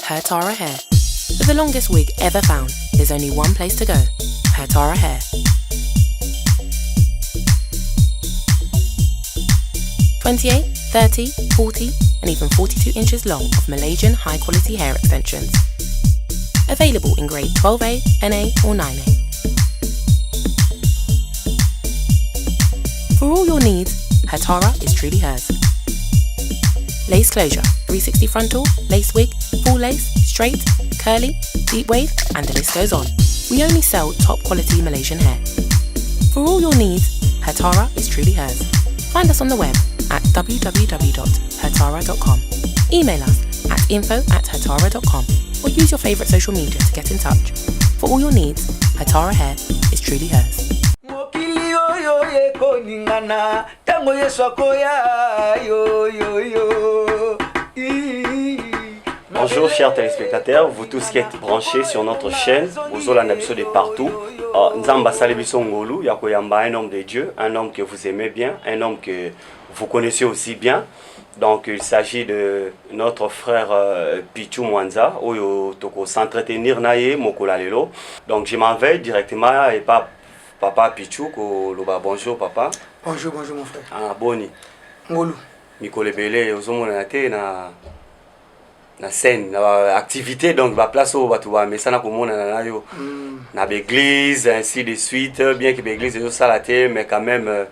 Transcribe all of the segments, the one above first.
Hair Tara Hair. For the longest wig ever found, there's only one place to go. Hair Tara Hair. 28, 30, 40 and even 42 inches long of Malaysian high quality hair extensions. Available in grade 12A, NA or 9A. For all your needs, Hair Tara is truly hers. Lace closure, 360 frontal, lace wig, full lace, straight, curly, deep wave, and the list goes on. We only sell top quality Malaysian hair. For all your needs, Hair Tara is truly hers. Find us on the web at www.hairtara.com. Email us at info@hairtara.com or use your favourite social media to get in touch. For all your needs, Hair Tara Hair is truly hers. Bonjour chers téléspectateurs, vous tous qui êtes branchés sur notre chaîne, vous avez de partout. Nzamba Salebiso Ngolu, Yakoyamba, un homme de Dieu, un homme que vous aimez bien, un homme que vous connaissez aussi bien. Donc il s'agit de notre frère Pichu Mwanza, où toko s'entretenir naye mokolalelo. Donc je m'en vais directement et pas Papa Pichu ko loba. Bonjour papa. Bonjour mon frère. Ah boni. Ngolu. Mikole Bele ozomona te na scène na activité, donc va place au batu ba mesana komona na yo na l'église ainsi de suite, bien que l'église est ça la terre, mais quand même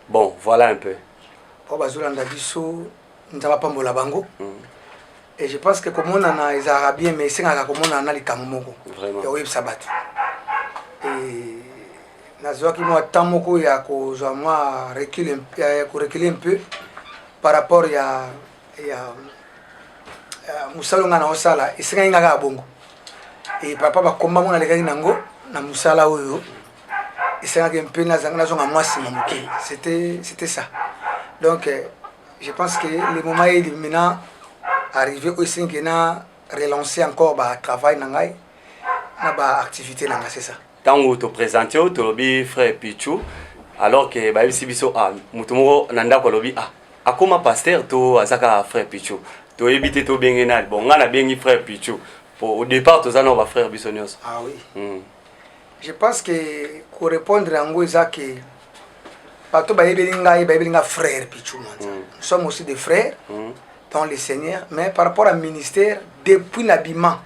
bon voilà un peu. Pour bazolanda biso nzaba pambola bango. Et je pense que comme on a les arabiens mais c'est comme on a les kamomoko. Vraiment. Et oui sabat. Et nazoa ki mo tamoko ya ko moi reculer un peu par rapport ya musalo ngana osala isinga inga bongo. Et papa ba komba mona lekaki nango na musala oyo isinga ke mpe na zanga zonga mwasi mamuke. C'était ça. Donc je pense que le moment est maintenant arrivé aussi que na relancer encore ba travail nangai na ba activité nanga, c'est ça. Tant que tu présentes tu lobby frère Pichu, alors que ba bisi biso mutumoko nanda ko lobby akoma pasteur to azaka frère Pichu. To éviter to bengena bon ngana bengi frère Pichu. Pour au départ tous en va frère Bissonios. Ah oui. Je pense que pour répondre à ngoza que partout ba yebelinga frère Pichu Mwanza. Nous sommes aussi des frères dans le Seigneur, mais par rapport au ministère depuis l'habillement,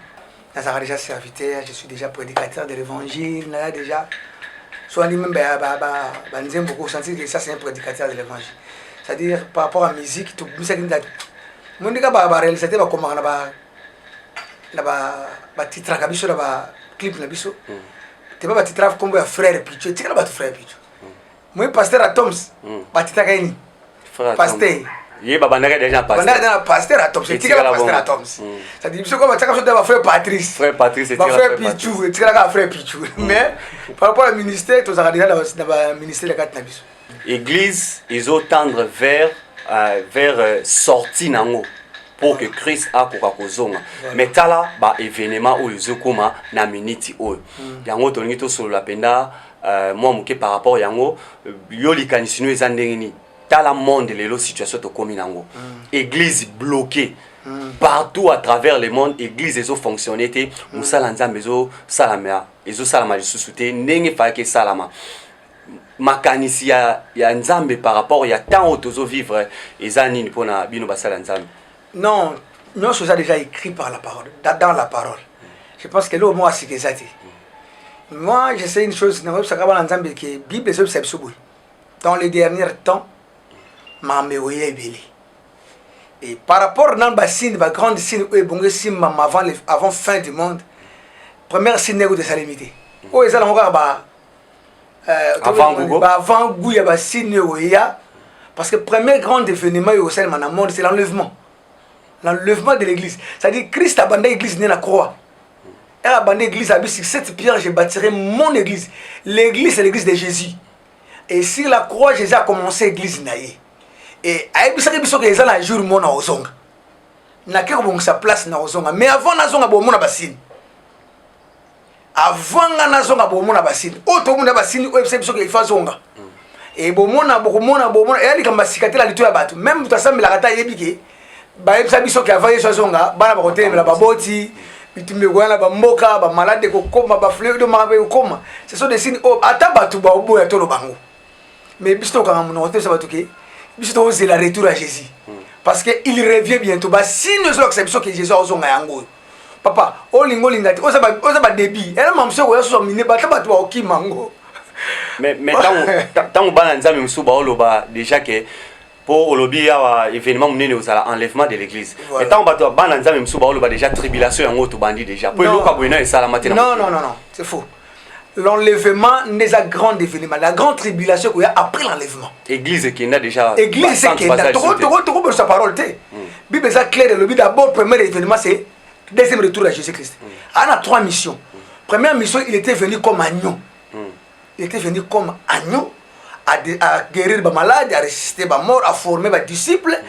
je suis déjà serviteur, je suis déjà prédicateur de l'évangile, déjà soit même beaucoup senti que ça c'est un prédicateur de l'évangile. C'est-à-dire par rapport à la musique, tout musique mon diga ba réalisateur ba comment na ba titre ka biso na ba clip na biso. Te ba titre comme frère Pichu, tu ba frère Pichu. Moi pasteur Atoms, ba titre ka ni. Pasteur. Yé baba ndaka déjà pasteur. Banda pasteur Atoms, tu ka pasteur Atoms. Ça dit biso comme tu ka so ba frère Patrice. Frère Patrice c'est frère Pichu, tu ka frère Pichu. Mais par rapport au ministère, tu as déjà dans ministère de kat na biso. Église, ils ont tendre vers sorti nango pour que Christ a kokakozonga. Mais tala ba événement où ils okoma na minute o. Yango tolingi to solo la penda moi moké par rapport yango yo likanisino ezandengini. Tala monde lelo situation to komi nango. Église bloquée. Partout à travers le monde, église ezo fonctionner te musala nzambe ezo salama lisusuté ndenge fa ke salama. Makanisi ya nzambe par rapport ya temps otozo vivre ezani ni pona bino basala nzambe. Non, nous sommes déjà écrit par la parole, dans la parole. Je pense que là moi c'est que ça. Moi je sais une chose, dans la nzambe que Bible c'est subou. Dans les derniers temps, ma meoye belé. Et par rapport dans ba signe, ba grande signe et bon signe avant fin du monde. Première signe de salimité. Oh ezala encore ba avant Google, il y a des signes parce que le premier grand événement dans le monde, c'est l'enlèvement. L'enlèvement de l'église. C'est-à-dire Christ a abandonné l'église dans la croix. Il a abandonné l'église, il a dit sur cette pierre, je bâtirai mon église. L'église, c'est l'église de Jésus. Et sur la croix, Jésus a commencé l'église. Et il a dit que les gens ont un jour mon ozong. Na ke sa place na ozonga. Mais avant na zonga bo mona basine. Avant na zonga bo mona basine. Auto mona basine o biso ke ifa zonga. Et bo mona et ali kamba sikatela litu ya batu. Même tu assemble la kata yebike ba yebisa biso ke avaye zonga bana ba côté la baboti bitumbe kwana ba mboka ba malade ko koma ba fleur de mabe ko koma ce sont des signes ata batu ba obo ya tolo bango mais biso ka ngamu no ça batuke biso to c'est la retour à Jésus parce que il revient bientôt ba signe zo que biso que Jésus ozonga yango papa o lingo lingati o ça ba débit elle m'a mso ko ya so mine ba ta batu ba okimango mais tant bana nzambe msuba oloba déjà que pour olobi ya événement munene osala enlèvement de l'église mais tant bato bana nzambe msuba oloba déjà tribulation yango to bandi déjà pour loka boina esala matin non c'est faux. L'enlèvement n'est un grand événement. La grande tribulation qu'il y a après l'enlèvement. Église qui n'a déjà. Église c'est qui n'a. Tu sa parole t'es. Bible est claire. Le but d'abord premier événement c'est deuxième retour à Jésus-Christ. On a 3 missions. Première mission il était venu comme agneau. Il était venu comme agneau à guérir les malades, à ressusciter les morts, à former les disciples.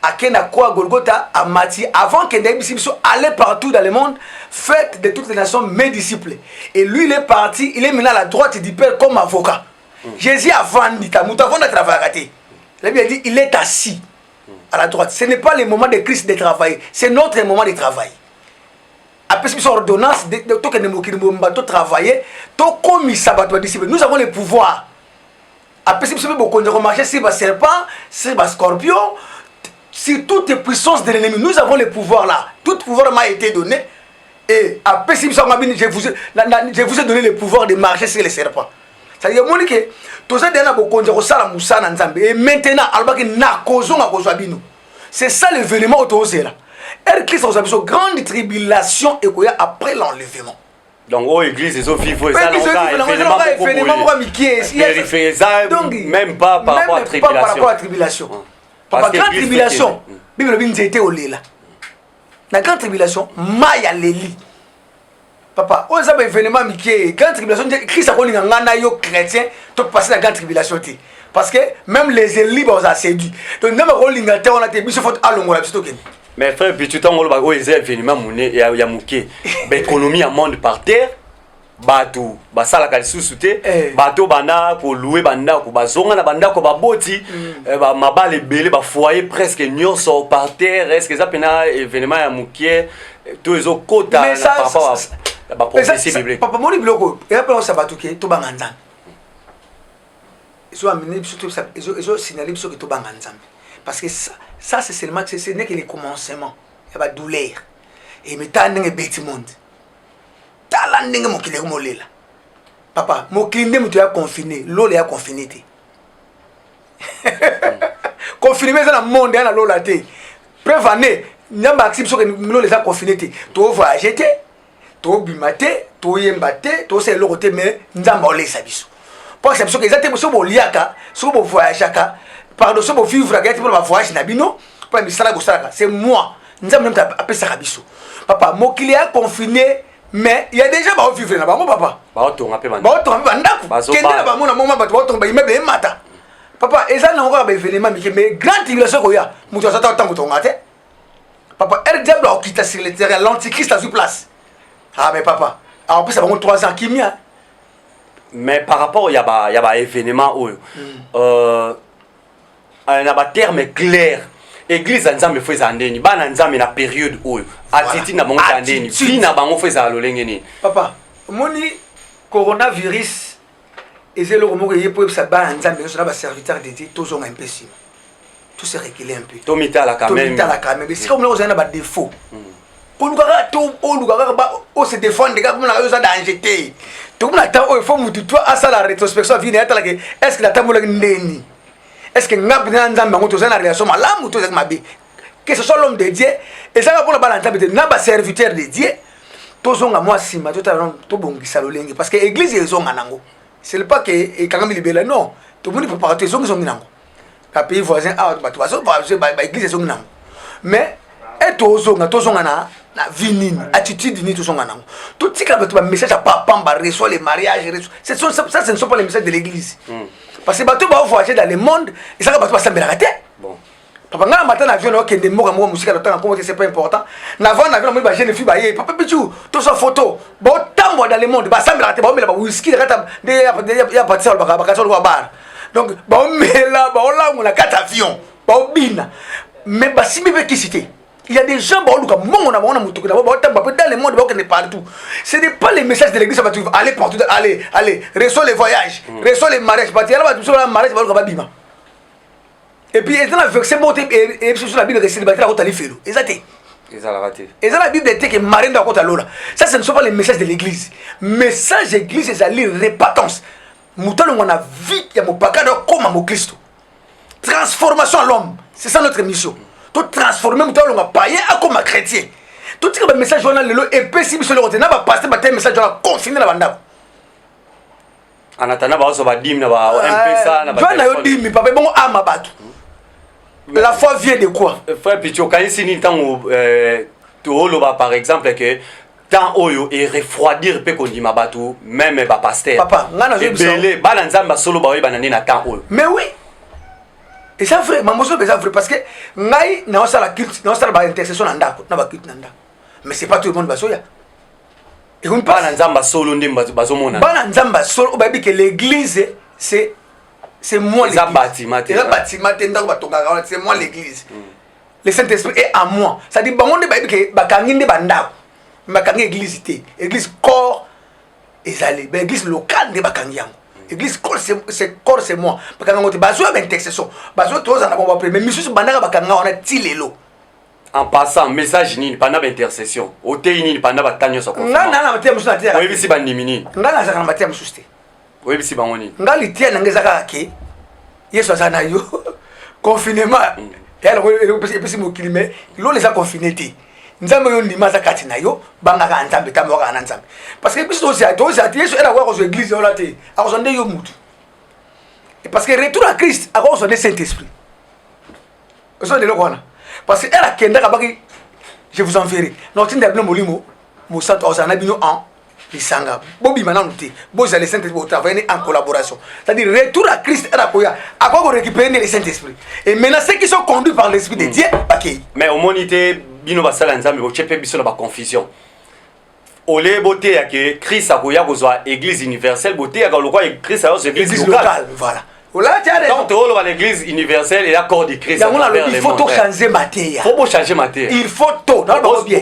À Kenakwa, Golgotha, à Matthieu, avant que les disciples allaient partout dans le monde, faites de toutes les nations mes disciples. Et lui, il est parti, il est maintenant à la droite du Père comme avocat. Jésus a vendu, avant de travailler. La Bible dit, il est assis à la droite. Ce n'est pas le moment de Christ de travailler, c'est notre moment de travail. Après cette ordonnance, de travailler, nous avons le pouvoir. Après cette marcher sur les serpents, sur les scorpions, sur toutes les puissances de l'ennemi, nous avons le pouvoir là. Tout pouvoir m'a été donné. Et après, je vous ai donné le pouvoir de marcher sur les serpents. C'est-à-dire que tout ça, et maintenant, c'est ça l'événement autorisé là. Et Christ a une grande tribulation et après l'enlèvement. Donc, aux églises, ils ont vivre ça, même pas par rapport à la tribulation. Papa, grande tribulation, Bible dit était au là. La grande tribulation, Maya Leli. Papa, on a un événement qui est grande tribulation. Christ a connu un chrétien pour passer la grande tribulation. Parce que même les élites ont séduit. Donc, même on a été mis sur faute à l'ombre. Mais frère, puis tu t'en vas au événement, il y a mouké. L'économie à monde par terre. Bato basala kalisusuté bato bana ko louer banda ko bazonga na banda ko baboti ba mabale belé ba foyer presque nyonso par terre est-ce que ça pena événement ya mukie tous les autres quotas par rapport à ba prophétie biblique papa moni bloko et après on sabatuke to banganda ils ont amené surtout ça ils ont signalé sur que to banganda parce que ça c'est seulement que ce n'est que le commencement il y a ba douleur et maintenant ndenge beti monde tala ndenge mokili molela papa mokili ndenge mutu ya confiné lolo ya confiné te confiné ça na monde ya na lola te preuve année nyamba active so que lolo za confiné te to voyager te to bima te to yemba te to se loko te mais nzamba olesa biso pour ça biso que ezate so bo liaka so bo voyageaka pardon so bo vivre agati pour ba voyage na bino pour misala go sala c'est moi nzamba même apesa biso papa mokili ya confiné. Mais il y a déjà ba vivre na bango papa. Ba otonga pe banda. Ba otonga pe banda. Kende ba mona moma ba otonga ba imebe mata. Papa eza na ngora ba événement mais grand tribulation ko ya. Mutu asata tango tonga te. Papa er diable a quitté sur le terrain l'antichrist a sur place. Ah mais papa, en plus ça va 3 ans kimia. Mais par rapport il y a événement où na ba terme clair. Église nzambe fo ezandeni bana nzambe na période oyo attitude na bango tandeni fi na bango fo ezala lolenge nini papa moni coronavirus ezelo moko yepo sa bana nzambe so na ba serviteur de Dieu tozonga un peu sim tout se réguler un peu to mitala quand même mais si comme on a ba défaut oluka to oluka ba o se défendre ga comme na yo za danger te to comme na ta o faut mutu toi à ça la rétrospection vient être que est-ce que la tamola ndeni. Est-ce que nous avons une relation que ce soit l'homme de Dieu et ça va pour la balance de serviteur de Dieu tous ont moi si ma tout parce que l'église ils ont nango c'est pas que quand même libéré non tout le monde peut pas tous ont nango les pays voisins ah bah toi ça l'église ils ont nango mais et tous ont na vinine attitude ni tous ont nango tout ce qui a message à papa reçoit les mariages ça ce ne sont pas les messages de l'église. Parce que bateau va voyager dans le monde et ça va bateau va s'embêter rater. Bon. Papa ngana matin avion OK des mots musique à temps comment c'est pas important. N'avant avion moi ba jeune fille ba yé papa pichou tout ça photo. Bon tambo dans le monde ba s'embêter rater ba mela ba whisky rata de ya partir ba ka bar. Donc ba mela ba la on a 4 avions. Ba bina. Mais ba si me qui cité. Il y a des gens dans le monde qui partout. Ce n'est pas les messages de l'église qui vont aller partout. Allez, reçois les voyages, reçois les mariages. Et puis, ils ont vexé et sur la Bible de célibataire à Côte Felo. Exactement. Ils ont raté. Et dans la Bible de marine à Côte Lola. Ça, ce ne sont pas les messages de l'église. Message de l'église, c'est la répatance. Mouton, on a vu qu'il y a mon paquet comme à mon Christ. Transformation à l'homme. C'est ça notre mission. Tout transformer mouton, on a païen comme un chrétien. Tout ce que le message journal et puis si monsieur le retenait va passer un message journal confiné la bande. En attendant ba va dim na ba MP ça na ba. Tu vas dim mais papa bon ama batu. La foi vient de quoi? Frère Picho quand il signe tant to par exemple que tant oyo et refroidir pe qu'on dit ma batu même ba pasteur. Papa, ngana zo biso. Belé ba na nzamba solo ba oyi ba na na tant oyo. Mais oui. Et ça vrai, maman so ça vrai parce que ngai na ça la culte, na ça la intercession na ndako, na ba culte na ndako. Mais c'est pas tout le monde basoya. Et on pas na nzamba solo ndimba bazomona. Ba na nzamba solo ba bi que l'église c'est moi l'église. C'est un bâtiment c'est moi l'église. Le Saint-Esprit est à moi. Ça dit bango ba bi que ba kangi nde bandako. Ba kangi église té. Église corps ezali, ba église locale nde ba kangi yango. Église corps c'est moi. Ba kangi ngote bazoya ba intercession. Bazoya toza na ba premier mission bandaka ba kangi on a tilelo. En passant message ni pendant l'intercession au ni pendant batanyo so non matia musu na tia oui bisi bandimini ngala za kana matia musu te oui bisi bangoni ngali tia na ngeza ka ke yeso za na yo confinement ya le pesi mokili mais lo les a confiné te nzambe yo ndima za kati na yo banga ka nzambe tambo ka na nzambe parce que biso to yeso era kwa ko église yo la te a ko zonde yo mutu et parce que retour à Christ a ko zonde Saint-Esprit so de lo kona. Parce que elle a kenda kabaki je vous enverrai. Notre ndabno molimo mo sant osana bino en lisanga. Bobi mananouté. Boza les Saint-Esprit travailler en collaboration. C'est-à-dire retour à Christ elle a koya. À quoi récupérer les Saint-Esprit. Et maintenant ceux qui sont conduits par l'Esprit de Dieu bakei. Mais au monité bino basala nzambe bo chepe biso na ba confusion. Olé beauté ya que Christ akoya kozwa église universelle beauté ya lokwa Christ a église locale. Voilà. Donc, tu as l'église universelle et l'accord de Christ. Il faut tout changer matière. Il faut changer matière. Il faut tout.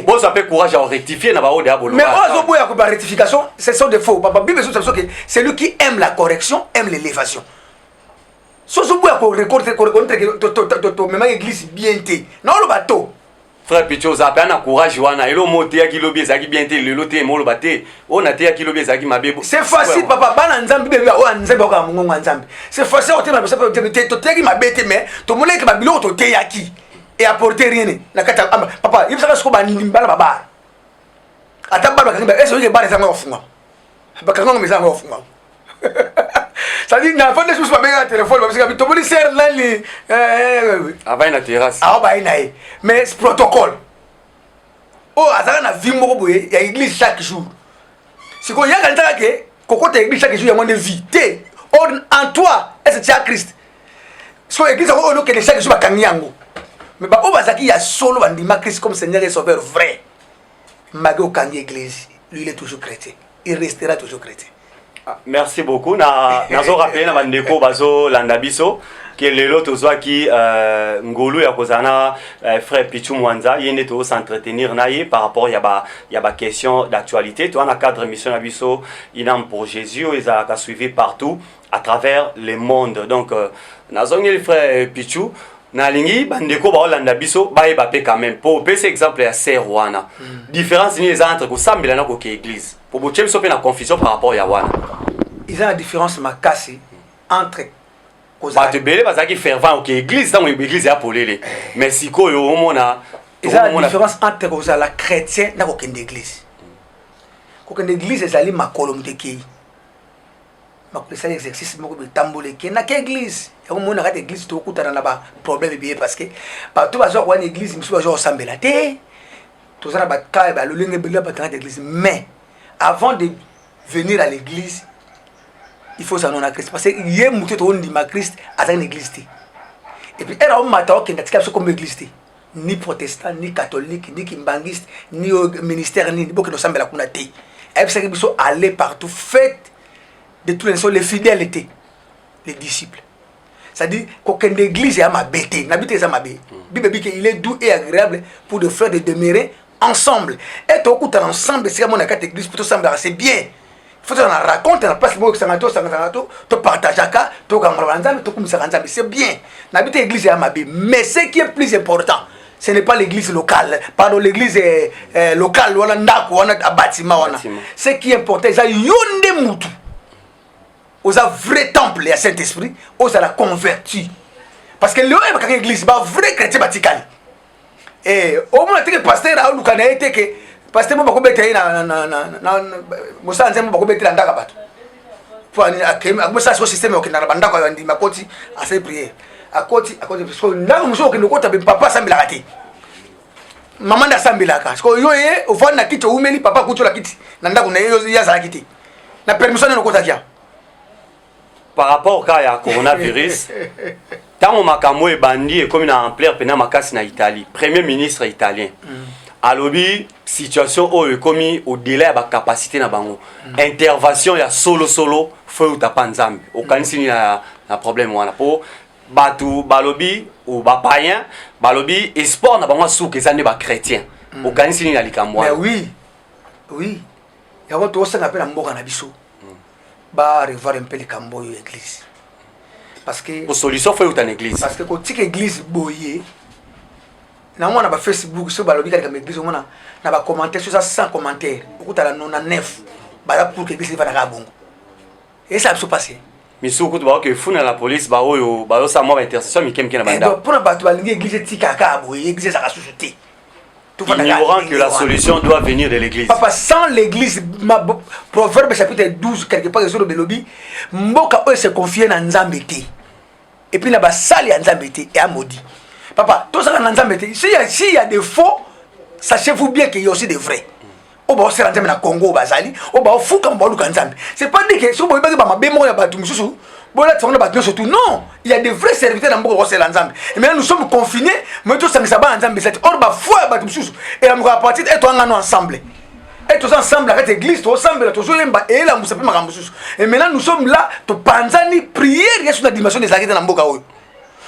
Bon, ça fait courage à rectifier. Mais la rectification, ce sont des faux. La Bible dit que celui qui aime la correction aime l'élévation. Si vous avez l'église bien, non, le bateau. Frère Picho, ça a un courage. Et le mot théa qui lobby, ça qui bien le loté, molo baté. On a théa qui lobby, ça qui m'a bébé. C'est facile, papa. Bananzambi, bébé, oh, anzambi, oh, anzambi. C'est facile, on t'a dit, tu t'es m'a bêté, mais ton monnaie qui m'a bilo, tu t'es qui et apporter rien. Papa, il faut savoir ce qu'on va dire, baba. Attends, baba, est-ce que tu vas les amours au fond? Baba, comment mes amours au fond? Ça dit, n'a pas de choses pour bien téléphone parce que tout le monde sert là les avant la terrasse. Ah bah il mais c'est protocole. Oh, azala na vie moko boye, ya église chaque jour. Si ko ya kalita ke koko te église chaque jour ya moins de vie. Té en toi, est-ce que tu as Christ? So église ko ono ke chaque jour ba kanyango. Mais ba o bazaki ya solo bandima Christ comme Seigneur et Sauveur vrai. Mago kangi église, lui il est toujours chrétien. Il restera toujours chrétien. Merci beaucoup. Nazo rappelé na bandeko bazo landabiso que lelo tozwa ki ngolu ya kozana frère Pichu Mwanza yene to s'entretenir naie par rapport ya ba question d'actualité to na cadre mission na biso inam pour Jésus ils a suivi partout à travers le monde. Donc nazo ngeli frère Pichu na lingi bandeko ba olanda biso ba e ba pe quand même pour pe exemple ya sœur wana différence ni les entre ko sambela na ko ke église pour bo chemso pe na confusion par rapport ya wana. Ils ont la différence makasi entre ba te belé bazaki fervent OK église dans église ya polele mais siko yo mona ils ont la différence entre koza la chrétien na ko kende église ko kende église ezali makolo muteki makolo ça exercice moko bitambole ke na ke église ya ko mona ka église to kutana na ba problème bien parce que ba to bazo ko na église misu bazo sambela te to za ba ka ba lolenge bela ba kana église mais avant de venir à l'église il faut s'en à Christ parce que il y a muté to ndima Christ à une église. Et puis elle a un matin qui n'a comme église ni protestant ni catholique ni kimbangiste ni au ministère ni beaucoup de sambela kuna té. Et puis c'est que sont aller partout faites de tous les fidèles étaient les disciples. c'est-à-dire qu'aucune église est ma bête, n'habite ça ma bête. Bible dit qu'il est doux et agréable pour des frères de demeurer ensemble. Et tout coup ensemble, c'est mon quatre église pour tout ça, c'est bien. Faut que ça raconte, on passe le mot que ça tu partages ça, tu camarades, tu comme ça, c'est bien. N'habite église est ma bête, mais ce qui est plus important, ce n'est pas l'église locale, pardon, l'église locale, ou un bâtiment. Ce qui est important, c'est yonde moutou. Aux vrai temple et à Saint-Esprit, aux a la converti. Parce que l'église, c'est un vrai chrétien batical. Et au moins, le pasteur a eu le que pasteur m'a beaucoup bêté Moussa Nzembo beaucoup bêté dans Dagabat. Pour aller ça sur système qui n'a pas d'accord avec ma côté à ses prières. À côté parce que là nous sommes que nous côté papa Sambila raté. Maman da Sambila ka. Parce que yo au fond na kiti ou meli papa kucho la kiti. Nanda kuna yo ya za kiti. Na permission na côté kia. Par rapport au cas du coronavirus, tant que Makambo est bandit et comme il a en plein pendant Makasi na Italie, premier ministre italien. À l'objet, situation où il commis au délai de la capacité na bango. Intervention il y a solo faut ou pas nzambe. Aucun signe na problème wana pour batu balobi ou ba païen, balobi espoir na bango sou que ça ne ba chrétien. Aucun signe na likambo. Mais oui. Il y a autre chose appelle mboka na biso. Ba revoir un peu les cambo l'église. Parce que pour solution faut une église. Parce que quand tu église boyé na moi na ba Facebook sur ba lobi ka église on na ba commenter sur ça sans commentaire. Beaucoup ta la non na neuf. Ba pour que l'église va na bongo. Et ça va se passer. Mais surtout ba que fou na la police ba oyo ça moi intercession mi kem na banda. Donc pour na ba to ba l'église tika ka boyé église ça va susciter. Ignorant que la solution doit venir de l'église. Papa, sans l'église, Proverbe chapitre 12, quelque part sur le Belobi, Mboka se confie dans Nzambete. Et puis, là-bas, sali à Nzambete et à maudit. Papa, tout ça dans Nzambete, s'il y a des faux, sachez-vous bien qu'il y a aussi des vrais. On va aussi rentrer dans le Congo, Bazali, on va fou comme on va Nzambe. C'est pas dit que si on va pas bémo ya batu mususu, surtout non, il y a des vrais serviteurs dans Mboka Rosel Nzambe. Et maintenant nous sommes confinés, mais tout ça ne s'est pas Nzambe cette or ba foi batu mususu. Et là nous va partir et toi on ensemble. Et tous ensemble avec l'église, tous ensemble, tous yemba et là nous sommes pas mususu. Et maintenant nous sommes là, to panzani prière, il y a sur la dimension des actes dans Mboka oyo.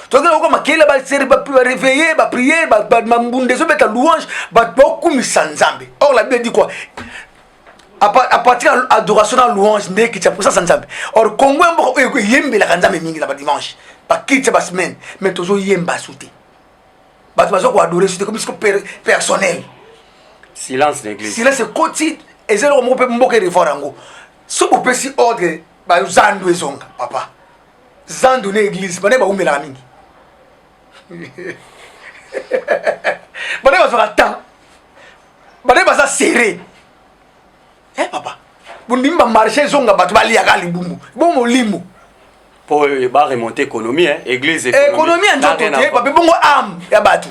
Donc là on va kéla ba série ba réveiller, ba prier, ba mbunde so beta louange, ba kumisa Nzambe. Or la Bible dit quoi? À partir de l'adoration dans louange, n'est que tu as pour ça Nzambe. Or Congo yembe la Nzambe mingi la dimanche. Pas quitte la semaine, mais toujours yemba souté. Ba tu vas quoi adorer souté comme ça personnel. Silence l'église. Silence c'est quotidien. Et c'est le mot peut mboka réforango. Ce qu'on peut si ordre ba zandu ezonga papa. Zandu l'église, ba ne ba umela mingi. Ba ne ba zo attend. Ba ne ba ça serré. Eh papa, vous n'importe pas marcher zonga batu bali ya gali bumu. Bon molimo. Pour ba remonter économie hein, église économie en tout côté, papa bongo âme ya batu.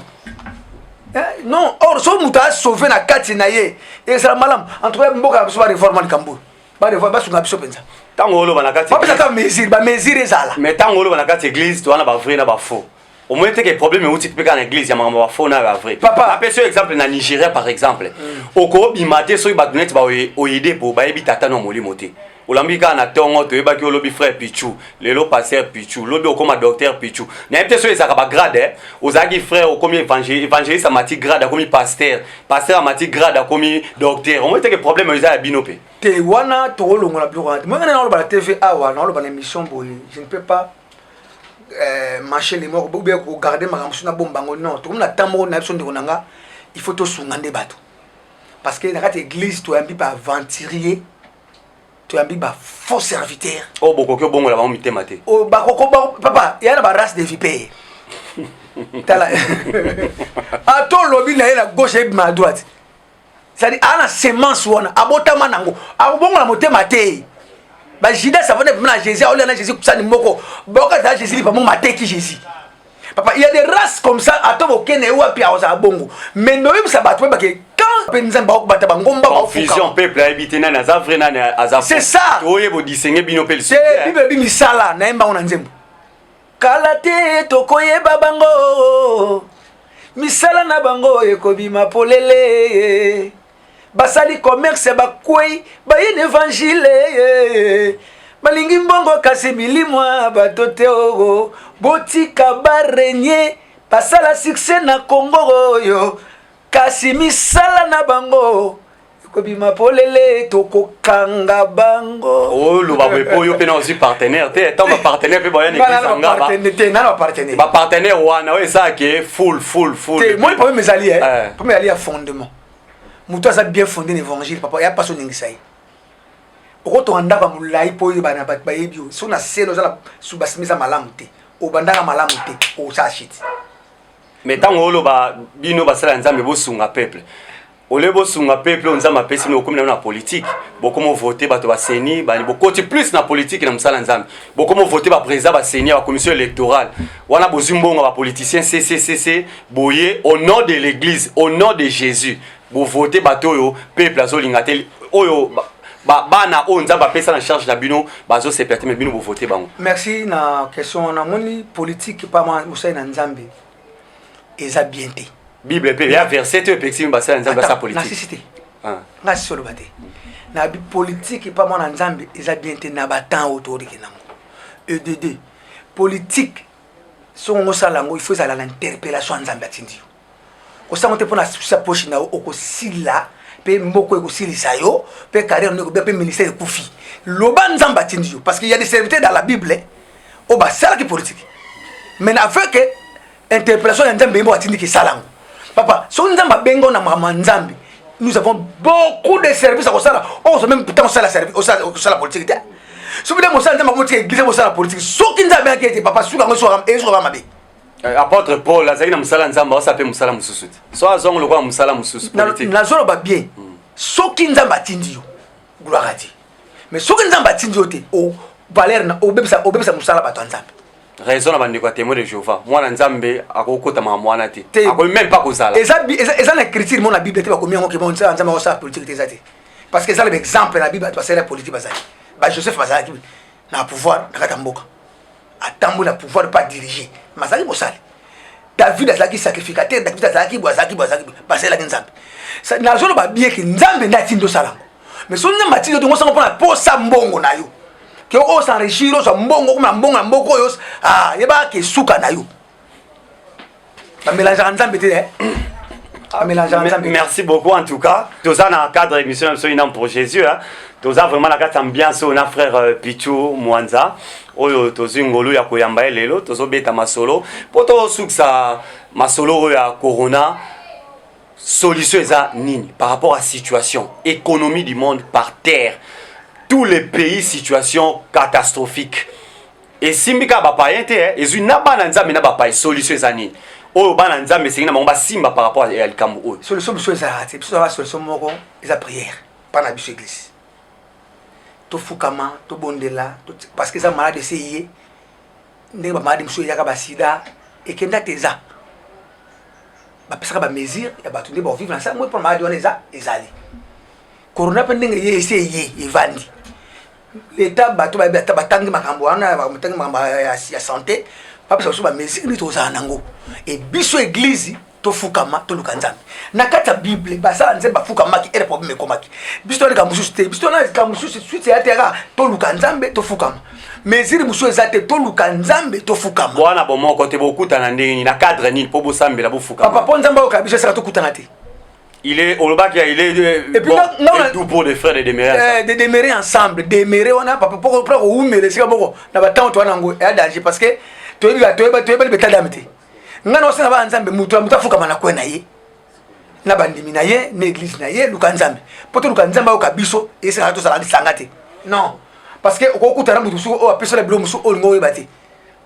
Non, or so muta sauver na kati na ye. Et ça malam, en tout cas mboka so réforme Kambo. Ba réforme ba sunga biso penza. Tango lo bana kati. Papa ça ta mesure ezala. Mais tango lo bana kati église, toi na ba vrai na ba faux. Au moins que problème où tu peux en église il y a un faux na vrai. Papa, après ce exemple na Nigeria par exemple. Oko bimate so ibatunet ba oyede po ba ebi tata no moli moté. Olambika na tongo to ebaki olobi frère Pichu, lelo pasteur Pichu, lobi okoma docteur Pichu. Na peut-être so ezaka ba grade, ozaki frère okomi évangéliste amati grade akomi pasteur, pasteur amati grade akomi docteur. Au moins que problème eza binope. Te wana to longola bureau. Moi na lo ba TV awa, na lo ba émission boye. Je ne peux pas marcher les morts ou bien garder ma ramsou na bombango non tout comme na tambo na biso ndeko nanga il faut to sungande bato parce que na église to ambi ba aventurier to ambi ba faux serviteur oh bokoko bongo la ba mitema te oh ba koko papa il y a ba race de vipère tala a to lobi na la gauche et ma droite c'est-à-dire ana semence wana abotama nango abongo la motema te. Bah Judas ça venait à Jésus, on a Jésus pour ça ni moko. Boka da Jésus pas mon maté qui Jésus. Papa, il y a des races comme ça à toi aucun et ou à Pierre à bongo. Mais nous ça bat que quand penza ba bata bangomba ba confusion peuple habité na azavre na azavre. C'est ça. Oye bo dissengue bino pel. C'est bible bi misala na emba ona nzembo. Kalate tokoye babango. Misala na bango ekobima polele. Basali commerce ba kwei ba une évangile balingi mbongo kasi bilimwa bato te oyo botika barenye basala succès na Congo oyo kasi misala na bango kobima polele tokokanga bango oyo baboye oyo pena aussi partenaire te tant ba partenaire pe boya n'église ngaba ba partenaire wana oyo ça que full te moi pour mes alliés pour mes alliés à fondement muto ça bien fondé l'évangile papa ya pas son ngisai okoto andaka mulai po bana ba yebio so na selo za subasimisa malamu te obandaka malamu te o sa shit mais tant olo ba bino basala nzambe bosunga peuple ole bosunga peuple nzambe pesi no komina na politique bokomo voter bato ba seni ba bokoti plus na politique na musala nzambe bokomo voter ba président ba seni ba commission électorale wana bozumbonga ba politiciens CCCC boye au nom de l'église au nom de Jésus bo voter bato yo peuple azolinga te oyo bana o nzamba pesa na charge na bino bazo se permettre bino bo voter bango. Merci na question na moni politique pas moi musai na nzambe eza bien te Bible pe ya verset te pexi mbasa nzamba sa politique. Na cité. Na solo bate. Na bi politique pas moi na nzambe eza bien te na batan autorité na mo. EDD politique son osalango il faut ça l'interpellation nzambe atindi. Osango te pona sa poche na okosila pe mboko ekosilisa yo pe carrière ne ko pe ministère kufi loba nzamba tindi yo parce qu'il y a des serviteurs dans la Bible au ba sala ki politique mais avec interpellation ya nzambe mbo atindi ki salango papa so nzamba bengo na mama nzambe nous avons beaucoup de services à sala on se même pourtant sala service au sala politique so bi de mo sala nzamba mo tie église mo sala politique so ki nzambe akete papa suka ngo so ba mabe apôtre Paul azali na musala nzamba osape musala mususu so azongo lokwa musala mususu politique na zolo ba bien soki nzamba atindi yo gloire à Dieu mais soki nzamba atindi yo te o valeur na obebisa musala bato nzambe raison na bandeko ya témoin de Jéhovah mwana nzambe akokota ma mwana te ako même pas kozala eza na écriture mon na Bible te ba komi ngo ke bon nzambe osala politique te zate parce que ça l'exemple na Bible ba sala politique bazali ba Joseph bazali na pouvoir na kata mboka atambo na pouvoir pas diriger mazali bosali David azaki sacrificateur David azaki boazaki basela nzambe ça na zolo ba bien que nzambe ndatindo salango mais so nzambe atindo to ngosanga pona posa mbongo na yo que o s'enrichir o mbongo comme mbongo na mboko yo yeba ke suka na yo ba mélange nzambe te merci beaucoup en tout cas tous en cadre émission absolument pour Jésus hein tous vraiment la carte ambiance on a frère Pichu Mwanza oyo tozingolo ya koyamba lelo tozobeta masolo poto suksa masolo ya corona solution eza nini par rapport à situation économie du monde par terre tous les pays situation catastrophique et simbika ba païente ezu na bana nzambe na ba paï solution eza nini oyo bana nzambe sengina bango simba par rapport à likambo oyo solution biso eza ate biso eza solution moko eza prière pana biso église to fukama to bondela parce que eza malade ese ndenge ba malade biso yaka ba sida ekenda teza ba pesaka ba mesure ya bato nde ba vivre ensemble moi pour malade wana ezali corona pe ndenge ese evandi l'état bato ba batangi makambo wana ba batangi makambo ya santé papa so ba mesure ni to za nango et biso église to fukama to lukanzambe na kata Bible basa nze ba fukama ki ere problème komaki biso to ka mususu te biso na ka mususu suite ya terra to lukanzambe to fukama mesure mususu ezate to lukanzambe to fukama bwana bomoko te bokutana ndenge na cadre nini po bosambela bo fukama papa nzamba ka biso saka to kutana te il est au Lobaki il est bon, tout pour des frères de demeurer ensemble demeurer on a papa pour ou mais c'est bon na ba temps to nango ya danger parce que to ba beta damité ngana osana ba nzambe mutu afuka mana kwena ye na bandimi na ye na église na ye luka nzambe poto luka nzambe oka biso esa to sala sangate non parce que okuta na mutu su o apeso la bilo musu o ngo yebate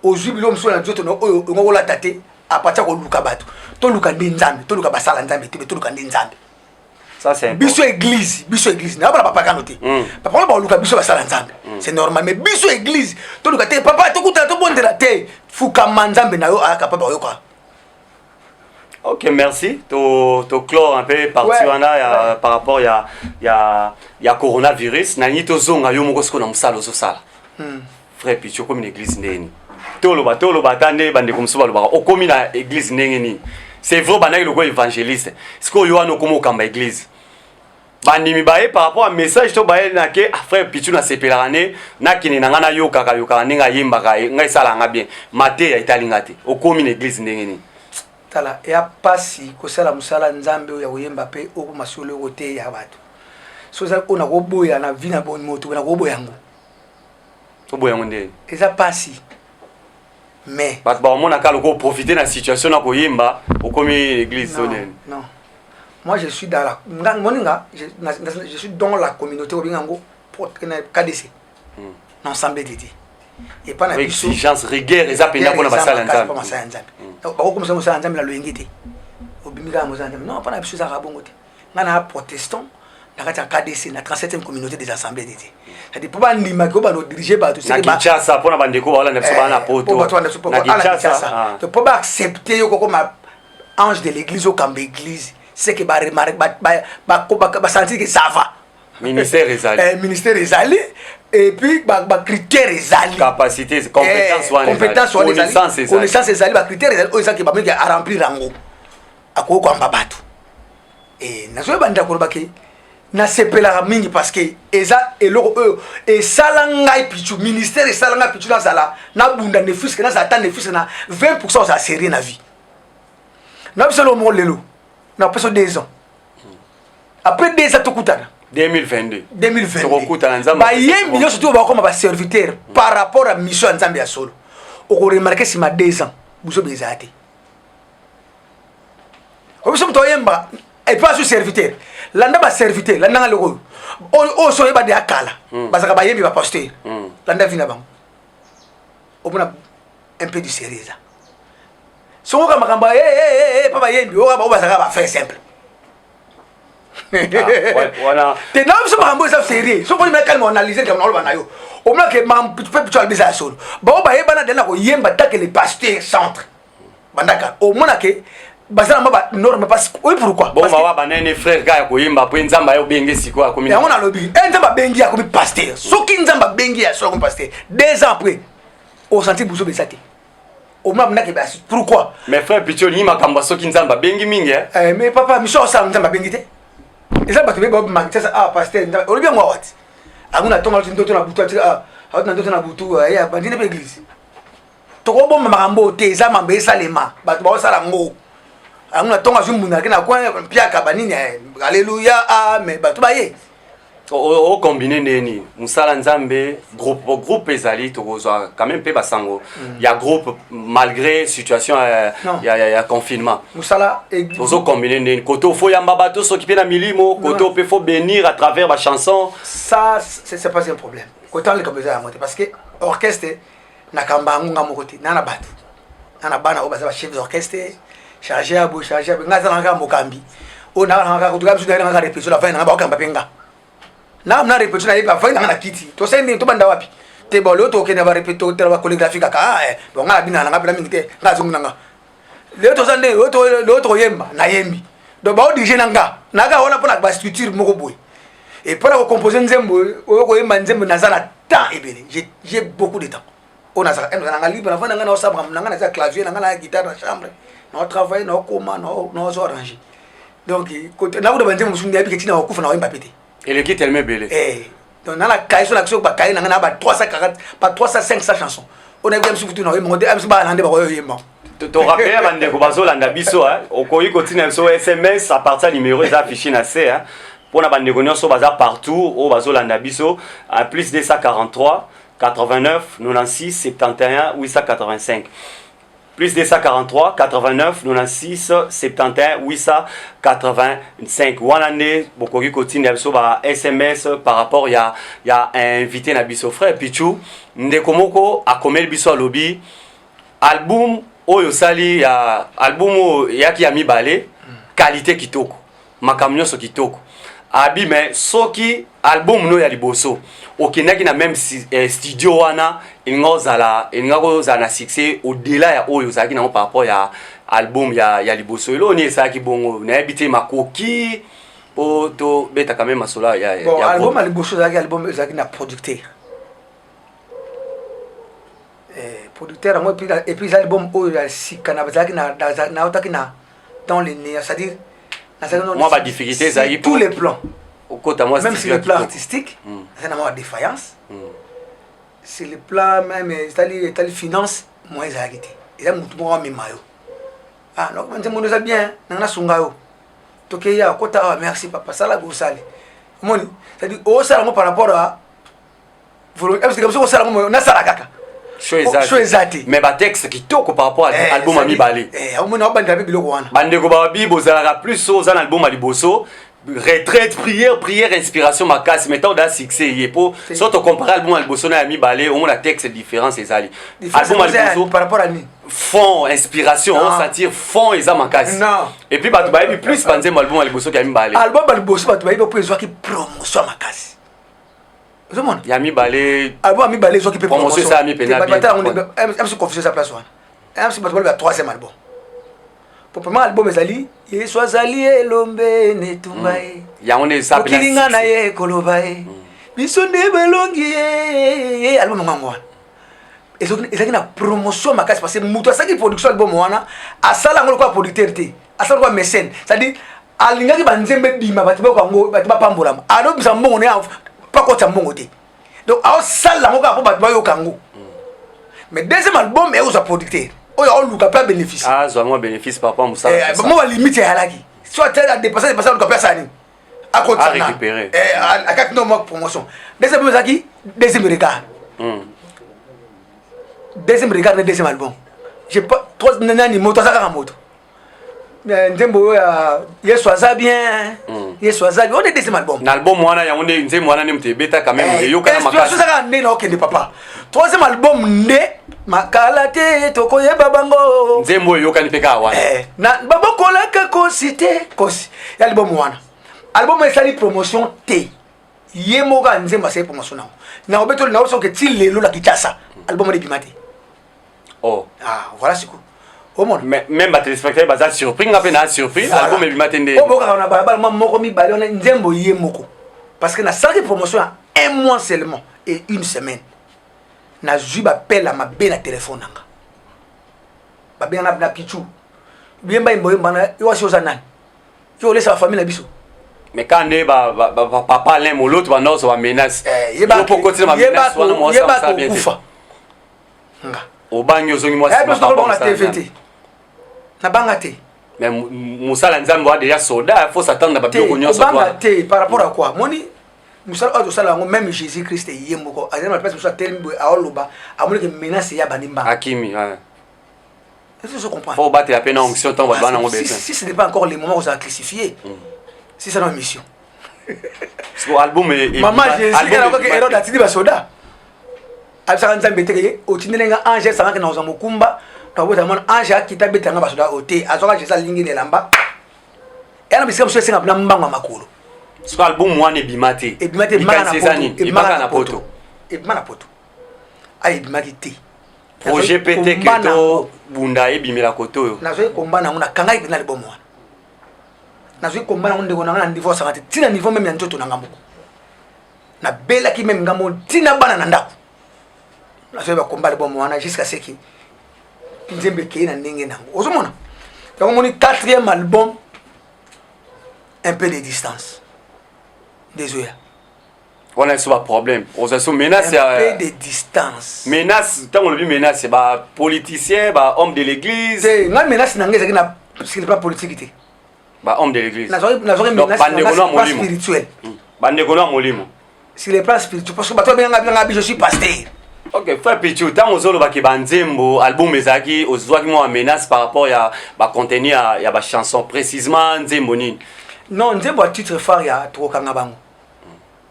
o jubilo musu na joto no o ngo la tate apatia ko luka bato to luka nzambe to luka basala nzambe to luka nzambe ça c'est biso église na ba papa kanote papa ba luka biso basala nzambe c'est normal mais biso église to luka te papa to kuta to bondela te fuka manzambe na yo aka papa yo kwa. OK, merci. To clore un peu parti wana par rapport ya coronavirus na ni to zonga yo moko siko na musala zo sala. Frère Pichu comme une église ndeni. Toloba tande bande comme so baloba o komi na église ndenge ni. C'est vrai banaki loko évangéliste. Siko yo ano komo kamba église. bandimi baye par rapport à message to baye na ke frère Pichu na sepelane na kini na ngana yo kaka ninga yimba ka ngai sala nga bien mate ya italinga te okomi na église ndenge ni tala ya pasi ko sala musala nzambe ya koyemba pe oko masolo kote ya bato so za ona ko boya na vina bon moto na ko boya ngo to boya ngo ndenge eza pasi mais parce ba mona ka ko profiter na situation na koyemba okomi église sonene non moi je suis dans la moninga je suis dans la communauté obingango pour KDC ensemble d'été et pas na exigence rigueur eza pena ko na basala nzambe ba ko comme ça musala nzambe la loyengité obimika musala nzambe non pas na biso za rabongo te ngana protestant na kati ya KDC na 37e communauté des assemblées d'été c'est-à-dire pour ba ndima ko ba no diriger ba tout c'est que Kinshasa pour na bandeko ba wala na biso ba na poto na Kinshasa to pour ba accepter yo comme ange de l'église au camp église c'est que ba remarque ba sentir que ça va ministère ezali ministère ezali et puis ba critères ezali capacité connaissance ezali ba critères ezali o ezaki ba mengi a remplir rango akoko kwamba bato et nazo banda ko baki na sepela mingi parce que eza eloko e sala ngai Pichu ministère sala ngai Pichu na sala na bunda ne fils que na satan ne fils na 20% ça série na vie na bisolo mo lelo na peso 2 ans après 2 ans tokutana 2022 tokutana nzamba ba yembi yo surtout ba koma ba serviteur par rapport à mission nzambe ya solo oko remarquer si ma 2 ans buzo bezate obiso mto yemba et pas sur serviteur landa ba serviteur landa ngale ko o so yeba de akala basaka ba yembi ba pasteur landa vina bango obuna un peu du sérieux ça songo ka makamba papa yembi o ba basaka ba faire simple voilà te na biso makambo ça sérieux so poni me calme analyser comme on va na yo o mla ke mam Pichu albisa solo ba ba yeba na dela ko yemba take les pasteurs centre bandaka o mona ke basala maba norme parce oui pourquoi bon ba ba nene frère ga ko yimba po nzamba yo bengi siko akomi ya ngona lobi nzamba bengi ya komi pasteur soki nzamba bengi ya so komi pasteur 2 ans après au senti buso besate au mna mna ke basi pourquoi mais frère Pichu ni makamba soki nzamba bengi mingi mais papa mission ça nzamba bengi te eza bato be bob magitesa pasteur o bien moi wat aguna tonga ndoto na butu na ndoto na butu ya bandine be église to ko bomba makambo te eza mambe salema bato ba sala ngo amuna tonga zumbuna kena kwa piaka banini alléluia amen bato baye o combiner neni musala nzambe groupe ezali tokozwa quand même pe basango ya groupe malgré situation ya confinement musala tozo combiner neni koto fo yamba bato soki pe na milimo koto pe fo bénir à travers ba chanson ça c'est pas un problème koto le kabeza ya moté parce que orchestre na kamba ngunga mokoti nana bato nana bana o baza ba chef d'orchestre chargé à ngaza nga mokambi o na nga ko tuka biso na nga répétition la fin nga ba okamba penga na répétition na ba fin nga kiti to sende to banda wapi te bolo to kena ba répétition te ba chorégraphie kaka bon nga bina nga pela mingite nga zungu nga le to sande o to yemba na yembi do ba o dirige nga wala pona ba structure moko boy et pour la composer nzembo o ko yemba nzembo na zana temps ebele j'ai beaucoup de temps on a ça nga libre avant nga na sabra nga na clavier nga na guitare na chambre no travail no koma no arranger donc côté na ko banze musundi abi ketina okufa na wemba pété et le kit tellement belé donc na la caisse sur l'action ba kai na ba 340 pas 300 500 chansons on a bien surtout na wemba de amsi ba lande ba ko yemba to rappeler bande ko bazolanda biso okoyi kotina biso SMS à partir numéro est affiché na C pour na bande ko nyonso baza partout o bazolanda biso à plus de 143 89 96 71 885 plus de 143 89 96 71 885 wanande bokoki kotinda biso ba SMS par rapport ya invité na biso frère Pichu ndeko moko akomeli biso alobi album oyo sali ya album yaki ya mibale qualité kitoko makambo nyonso kitoko abi mais soki album no ya liboso okendaki na même studio wana ingozala na succès au-delà ya oyo zaki na par rapport ya album ya liboso elo ni esaki bongo na ebité makoki po to beta quand même masola ya bon album ya liboso zaki na producteur producteur moi et puis album oyo ya sikana zaki na otaki na dans les c'est-à-dire moi ba difficulté zaki tous les plans même sur le plan artistique, c'est une défaillance. Sur le plan même, c'est-à-dire finance, moi, ils ont arrêté. Ils ont tout le monde mis maillot. Ah, donc, maintenant, on est bien, on a son gaillot. Donc, il y a un merci, papa, ça là, vous savez. C'est-à-dire, au salaire par rapport à. Parce que comme ça, au salaire, on a ça là, caca. Choisati. Mais le texte qui toque par rapport à l'album Ami Balé. On a un biloko wana. Bandeko babi bozala plus aux album Aliboso. Retraite, prière, inspiration, ma casse, mettons d'un succès. Et pour, soit on compare l'album Aliboso et Ami Balé, on a texte différent, c'est ça. Album Aliboso par rapport à lui. Fond, inspiration, on s'attire fond et ça, ma casse. Non. Et puis, bah, tu vas plus penser à l'album Aliboso qu'Ami Balé. Album Aliboso, bah, tu vas plus voir qui promotion ma casse. Ami Balé. Album Ami Balé, qui peut promotion ça, Ami Pénabi. On se confie sa place. On se bat le troisième album. Pour le premier album, il y a soit allié l'ombe netumbaye. Il y a on est ça. Kilinga na ye kolobaye. Bisonde belongi album ngangwa. Et ça qui na promotion ma casse parce que muto ça qui production album wana asala ngolo kwa producteur te. Asala kwa mécène. C'est-à-dire alinga ki banzembe bima batiba kwa ngo batiba pambola. Alo bisa mbongo ne pas quoi ça mbongo te. Donc a sala ngo kwa batiba yo kango. Mais deuxième album est aux producteurs. Oh, on n'a pas bénéfice. Ah, j'ai moins bénéfice par rapport à Moussa. Moi, limite, c'est à la qui. Soit tu as dépassé, on ne peut pas ça. À récupérer. À 4 mois de promotion. Deuxième regard, deuxième regard. Deuxième regard, deuxième album. J'ai pas 3 nanas, moto, ça va en moto. Nzembo, il soit bien. Il soit bien. On est deuxième album. L'album, moi, on est une moine, on est bêta quand même. Il y a aucun macaque. Ça va né, non, ok, papa. Troisième album, né. Makalate tokoye babango Nzembo yoka ni peka wana na baboko la ka kosite kosi ya album wana album esali promotion te yemoga Nzembo sa promotion na obeto na oso ke ti lelo la kitasa album de bimate oh voilà c'est cool au monde même ba téléspectateur bazal surpris nga pe na surpris album de bimate ndé o boka na baba moko mi bali on Nzembo yemoko parce que na sali promotion un mois seulement et une semaine na ju bapela mabe na téléphone nanga babe na pichu bien ba imboye bana yo si ozana yo laisse la famille na biso mais quand ne ba papa l'un ou l'autre ba non so ba menace yo pour continuer ma menace wana mo ça bien nga o banyo zongi mo ça na TVT na bangate mais musala Nzambo a déjà soldat faut s'attendre na ba bio nyonso toi bangate par rapport à quoi moni musala auto sala même Jésus Christ yemoko azema place musala terme a oloba amone que menace ya banimba akimi est-ce que je comprends faut battre la peine en onction tant va bana ngo besa si ce n'est pas encore les moments où ça a classifié si c'est notre mission ce album est maman Jésus alors que héros datidi ba soda absaka Nzambe teke otindelenga ange sanga ke na ozamokumba tawota mon ange akita betanga ba soda ote azoka Jésus lingi ne lamba yana bisika mso senga na mbanga makolo ce album moi ne bimate et bimate mana na poto et mana poto ay bimate projet pété que to bunda e bimela koto yo nazo komba na ngona kanga ibina le bomo nazo komba na ndeko na niveau sangati tina niveau même ya ntoto na ngamoko na bela ki même ngamo tina bana na ndako nazo ba komba le bomo wana jusqu'à ce que Nzembe ke na ndenge nango ozomona donc moni 4e album un peu de distance désolé. On a un problème. On a un menace. Un peu de distance. Menace, tant on dit menace, c'est bah politicien, bah homme de l'église. C'est une menace n'engage na ce n'est pas politique. Bah homme de l'église. Na zori menace spirituelle. Bah négono molimo. Sur les plans spirituels parce que bah toi bien je suis pasteur. OK, frère Pichu, tant aux autres bah qui Nzembo album ezaki aux autres moi menace par rapport à bah contenu à bah chanson précisément Nzembo nini. Non, Nzembo a titre phare ya Trokanga bango.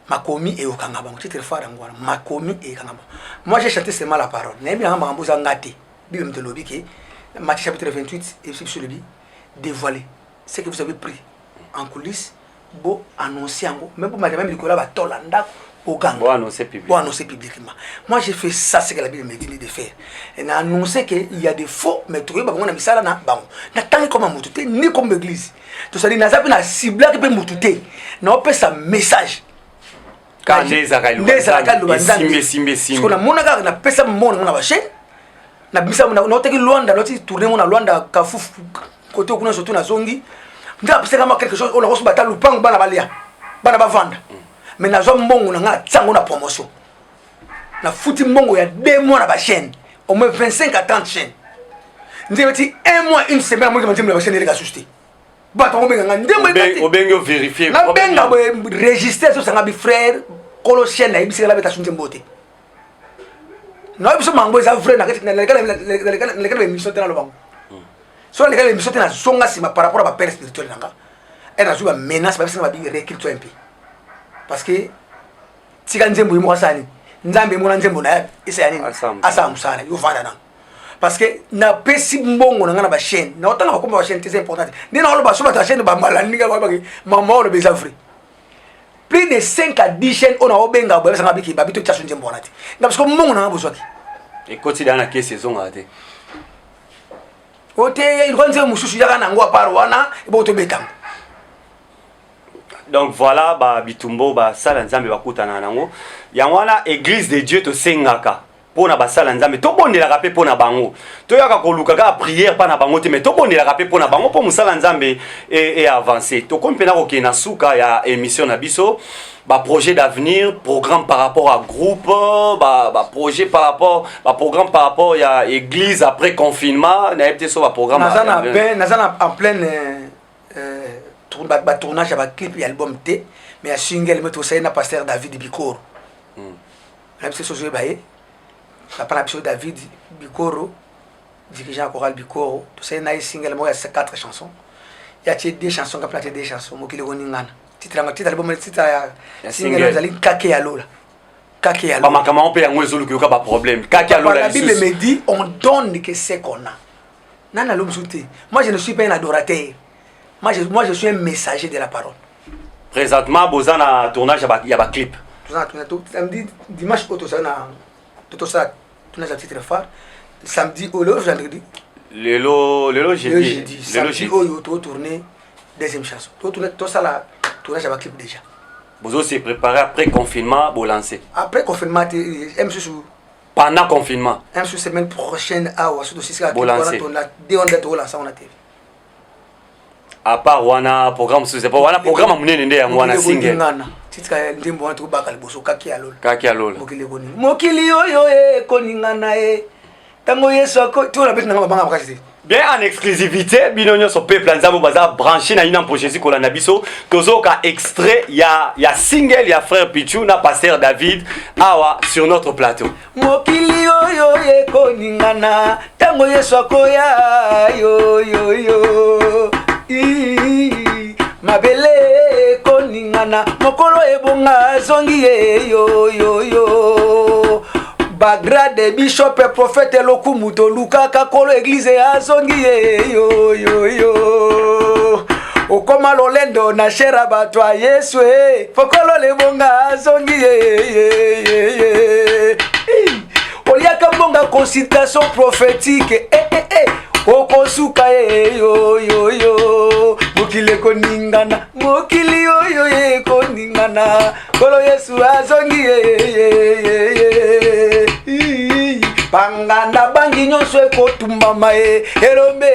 Makomi et Okangabango, titre phare ngwana. Makomi et Okangabango. Moi j'ai chanté seulement la parole. Nebi nga mambuza ngati. Bible de lobi ki Matthieu chapitre 28 et sur le bi dévoiler ce que vous avez pris en coulisses, bo annoncer en même pour même Nicolas ba tolanda Ogang. Bon annoncer publiquement. Bon annoncer publiquement. Moi j'ai fait ça ce que la Bible me dit de faire. Et n'a annoncé que il y a des faux mais trouver ba ngona misala na bango. Na tangi comme mutute ni comme église. To ça dit na zapi na cible qui peut mutute. Na opé sa message. Quand les akailo. Simbe. Parce que na mona ka na pesa mona na ba chaîne. Na bisa na oteki Luanda, noti tourner mona Luanda kafufu côté kuna surtout na zongi. Nda pesa kama quelque chose on a reçu batalu pang bana balia. bana bavanda mais nazo mbongo na nga tsango na promotion na futi mbongo ya 2 mois na ba chaîne au moins 25 à 30 chaînes ndimeti 1 mois une semaine moi je me chaîne les gars susté bato ngo benga ndembo obengo vérifier na benga register so sanga bi frère kolo chaîne na ibisi la beta sunte mbote na biso mango eza vrai na lekala émission tena lo bango so lekala émission tena songa sima par rapport à ba père spirituel nanga et na zuba menace ba bisanga ba bi recul un peu parce que tika nzembo yimo asani nzambe mona nzembo na isa yani asa musana yo vanda na parce que na pesi mbongo na ngana ba chaîne na otanga ba komba ba chaîne très important ni na lo ba so ba chaîne ba malaninga ba mama lo beza vrai plus de 5 à 10 chaînes on a obenga ba bisanga biki ba bito tchaso nzembo na ti na parce que mbongo na bozwaki et quotidien na ke saison ate ote il konze mususu yaka na ngwa paro wana ibo to betam. Donc voilà ba bitumbo ba sala nzambe bakutana nango yangwana église de Dieu to sengaka pona ba sala nzambe to bondela ka pe pona bango to yaka koluka ka prière pa na bango te mais to bondela ka pe pona bango po musala nzambe et avancer to kompena ko kena suka ya émission na biso ba projet d'avenir programme par rapport à groupe ba projet par rapport ba programme par rapport ya église après confinement na peut-être so ba programme nazana en pleine tournage à clip et album T mais à single mais tout ça na pasteur David Bikoro la petite chose baé ça parle de David Bikoro dirigeant choral Bikoro tout ça na single moi il y a 4 chansons il y a 2 chansons qui platé 2 chansons mo kile koningana titre album titre single zali kake ya lola kake ya lola ba makama on peut yango ezolu ki ba problème kake ya lola la Bible me dit on donne que c'est qu'on a nana l'homme souté moi je ne suis pas un adorateur. Moi je suis un messager de la parole. Présentement, Bozana tournage, il y a un clip. Samedi, dimanche, tout ça, tournage à titre phare. Samedi, vendredi. Le jeudi. Samedi, tout tourné, deuxième chanson. Tout ça, là, tournage à clip déjà. Bozo s'est préparé après confinement, vous lancez. Après confinement, pendant confinement. Semaine prochaine, vous lancez. On a à part wana programme c'est pas wana programme munene nde ya mwana single titka ndimbo wantu bakal boso kaki alol mokili oyo koningana tango yesu ako tu na betina banga bakasi bien en exclusivité binonyo so peuple nzambo baza branché na ina pour Jésus kola na biso tozoka extrait ya single ya frère Pichu na pasteur David awa sur notre plateau mokili oyo koningana tango yesu ako ya yo mabele koningana mokolo ebonga zongi yo bagrade bishop prophète lokumuto lukaka kolo église azongi yo okoma lolendo na shera batwa yesu fokolo lebonga azongi oliaka mbonga consultation prophétique okosuka yo mokili koningana mokili oyo koningana kolo yesu azongi panganda bangi nyonso ekotumbama erombe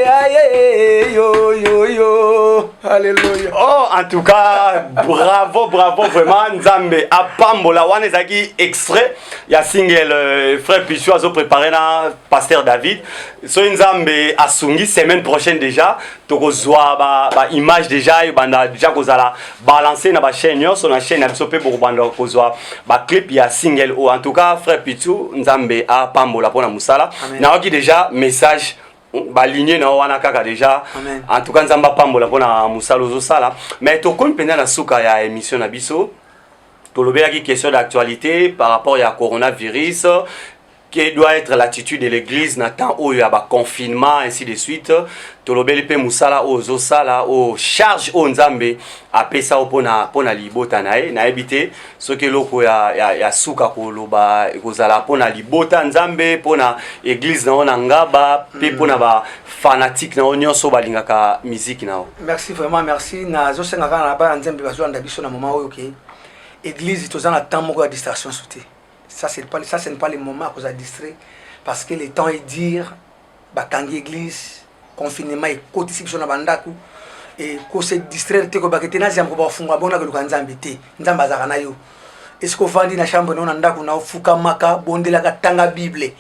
yo alléluia. Oh en tout cas bravo vraiment nzambe apambola wana ezaki extrait ya single frère Pichu azo préparé na pasteur David so nzambe asungi semaine prochaine déjà tokozwa ba image déjà banda déjà kozala balancer na ba chaîne nyonso na chaîne ya biso pe pour banda kozwa ba clip ya single o en tout cas frère Pichu nzambe apambola pona musala na oki déjà message baligné na wana kaka déjà en tout cas nzamba pambola pona musala ozosala mais tokoni penda na suka ya émission na biso tolobelaki question d'actualité par rapport à coronavirus quelle doit être l'attitude de l'église na temps où il y a ba confinement ainsi de suite tolobeli pe musala ozosala o charge o nzambe apesa pona libota na ebité ce que loko ya suka koloba ekozala pona libota nzambe pona église na ona ngaba pe pona ba fanatique na nyonso balingaka musique na. Merci vraiment merci na zo senga kana ba nzambe bazwanda biso na moment oyo ke église tozana temps moko ya distraction sauté. Ça ce n'est pas le moment à cause de distrait parce que le temps est dire bakangi église confinement et côté sur na bandaku et ko se distraire te ko bakete na ziam ko ba funga bona ko nzambe te nzamba azaka na yo est-ce que vandi na chambre na ndako na fuka maka bondela ka tanga bible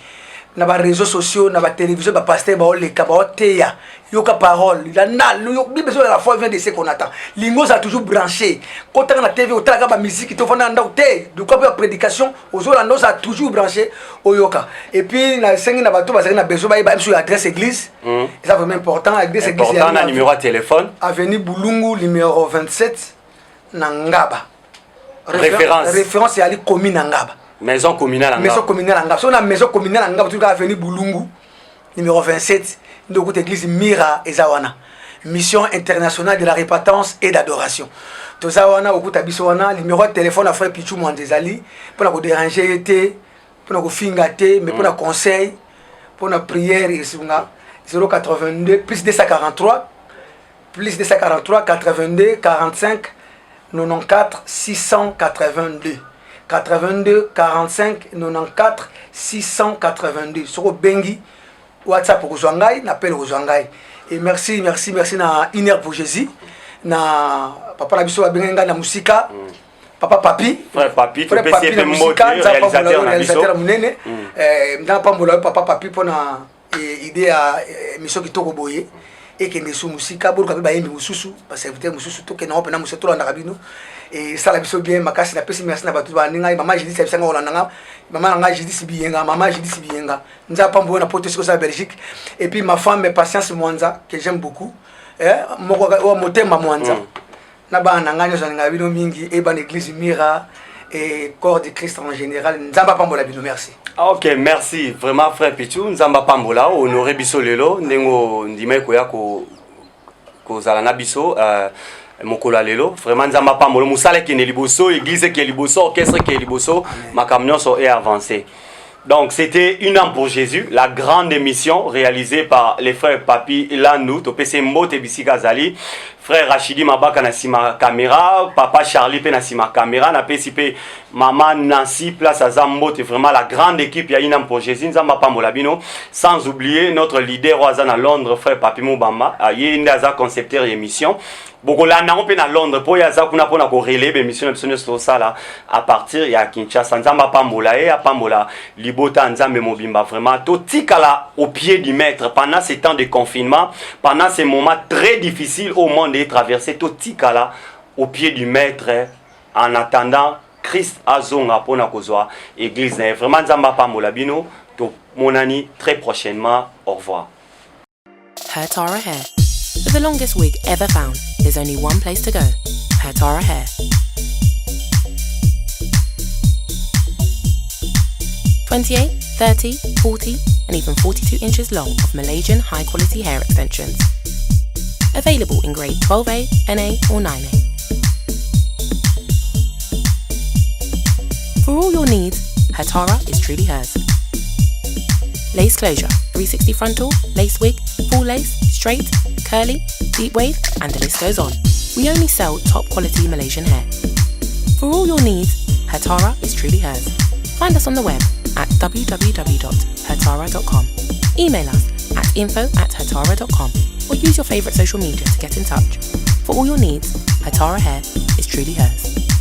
na ba réseaux sociaux na ba télévision ba pasteur ba oleka ba oteya yoka parole la na bible sur la foi vient de ce qu'on attend lingo ça toujours branché quand on a TV au tala ba musique to fona ndako te de quoi prédication aux la ça toujours branché au yoka et puis na sengi na bato ba na besoin ba sur adresse église ça vraiment important adresse église important na numéro de téléphone avenue Bulungu numéro 27 na Ngaba référence à la commune Ngaba maison communale Ngaba maison communale Ngaba so na maison communale Ngaba tout avenue Bulungu numéro 27 de côté église Mira Ezawana mission internationale de la repentance et d'adoration to zawana okuta biso wana numéro de téléphone à frère Pichou Mwandezali pour na ko déranger te pour na ko finga te mais pour na conseil pour na prière isunga 082 plus 243 82 45 94 682 82 45 94 682 soko bengi WhatsApp pour Zwangai n'appelle Zwangai et merci na une heure pour Jésus na papa la biso benga na musika papa papi tu peux essayer de montrer réalisateur munene na pambola papa papi pona idée à mission qui toko boye et que nesu musika boruka ba yembi mususu ba serviteur mususu to ke na opena mususu to na kabino et ça la biso bien makasi na pesi merci na batu ba ninga mama jidi sabisa ngola nanga mama nanga jidi sibiyenga mama jidi sibiyenga nza pambo na poto siko sa Belgique et puis ma femme Patience Mwanza que j'aime beaucoup moko motema Mwanza na ba nanga nyo zanga bino mingi e ba l'église Mira et corps de Christ en général nzamba pambola bino merci. Ok, merci vraiment frère Pichou nzamba pambola honoré biso lelo ndengo ndime ko ya ko zala na biso mokolo lelo vraiment nzamba pambola musala ki ne liboso église ki liboso orchestre ki liboso makamnyo so est avancé. Donc c'était une âme pour Jésus, la grande émission réalisée par les frères Papi Landou, Topese Mbote Bisika Zali, frère Rachidi Mabaka na sima caméra, papa Charlie pe na sima caméra, na PCP maman Nancy place à Zambote, vraiment la grande équipe, il y a une âme pour Jésus, Nzamba Pambolabino, sans oublier notre leader Oazan à Londres, frère Papi Moubamba, il y a un concepteur d'émission. Beaucoup là on peut à Londres pour yaza kuna pona ko relais émission episode ça là à partir ya Kinshasa Nzamba Pambola et à Pambola Libota Nzambe Mobimba vraiment tout tikala au pied du maître pendant ces temps de confinement pendant ces moments très difficiles au monde de traverser tout tikala au pied du maître en attendant Christ azonga pona kozwa église vraiment Nzamba Pambola bino to monani très prochainement au revoir. Hair Tara Hair. For the longest wig ever found, there's only one place to go, Hair Tara Hair. (28, 30, 40 and even 42 inches long of Malaysian high quality hair extensions. Available in grade 12A, NA or 9A. For all your needs, Hair Tara is truly hers. Lace closure, 360 frontal, lace wig, full lace, straight, curly, deep wave, and the list goes on. We only sell top quality Malaysian hair. For all your needs, Hair Tara is truly hers. Find us on the web at www.hairtara.com. Email us at info@hairtara.com or use your favourite social media to get in touch. For all your needs, Hair Tara Hair is truly hers.